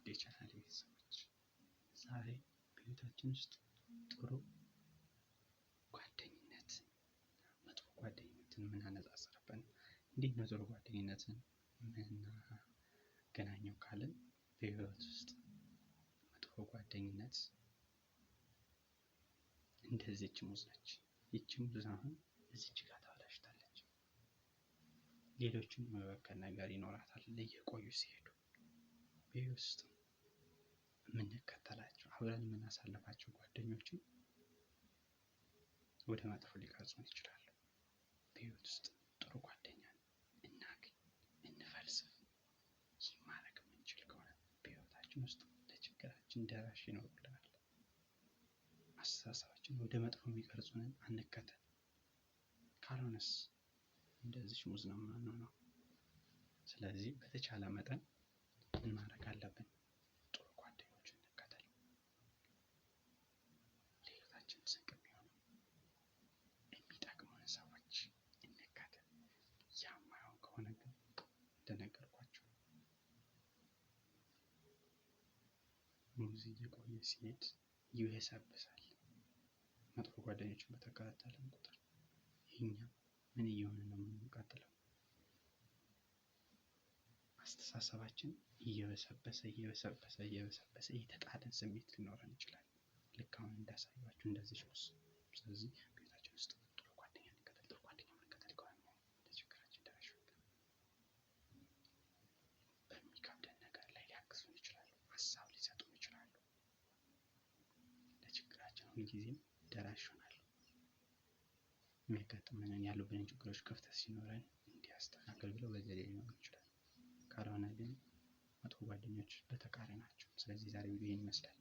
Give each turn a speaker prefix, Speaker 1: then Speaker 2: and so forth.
Speaker 1: የቻናሌ ቤተሰቦች ዛሬ በህይወታችን ውስጥ ጥሩ ጓደኝነት መጥፎ ጓደኝነትን የምናነጻጽርበት እንዴት ነው ጥሩ ጓደኝነትን የምናገናኘው ካልን በህይወት ውስጥ መጥፎ ጓደኝነት እንደዚች ሙዝ ነች። ይቺ ሙዝ አሁን እዚች ጋር ተበላሽታለች። ሌሎችም መበከል ነገር ይኖራታል እየቆዩ ሲሄዱ በህይወት ውስጥ የምንከተላቸው አብረን የምናሳልፋቸው ጓደኞችን ወደ መጥፎ ሊቀርጹን ይችላሉ። በህይወት ውስጥ ጥሩ ጓደኛ እናግኝ፣ እንፈልስፍ። ይህ ማድረግ የምንችል ከሆነ በህይወታችን ውስጥ ለችግራችን ደራሽ ይኖሩልናል። አስተሳሰባችን ወደ መጥፎ የሚቀርጹንን አንከተል። ካልሆነስ እንደዚህ ሙዝ ነው የምንሆነው። ስለዚህ በተቻለ መጠን ምን ማድረግ አለብን? ጥሩ ጓደኞችን እንከተል። ለህይወታችን ስንቅ የሚሆኑ የሚጠቅሙን ሰዎች እንከተል። ያ የማይሆን ከሆነ ግን እንደነገርኳችሁ ሙዝ እየቆየ ሲሄድ ይበሰብሳል። መጥፎ ጓደኞችን በተከታተልን ቁጥር እኛ ምን እየሆነ ነው የምንቀጥለው? አስተሳሰባችን እየበሰበሰ የተጣለን ስሜት ሊኖረን ይችላል። ልክ አሁን እንዳሳያችሁ እንደዚህ ሙዝ። ስለዚህ ቤታችን ውስጥ ጥሩ ጓደኛ እንከተል። ጥሩ ጓደኛ እንከተል ከሆነ ለችግራችን ደራሽ ይሆናል። በሚከብደን ነገር ላይ ሊያግዙን ይችላሉ፣ ሀሳብ ሊሰጡን ይችላሉ። ለችግራችን ሁልጊዜም ደራሽ ይሆናሉ። የሚያጋጥመንን ያሉብንን ችግሮች ክፍተት ሲኖረን እንዲያስተካክል ብለው በዘዴ ሊኖሩ ይችላል። ካልሆነ ግን መጥፎ ጓደኞች በተቃራኒ ናቸው። ስለዚህ ዛሬ ቪዲዮ ይመስላል።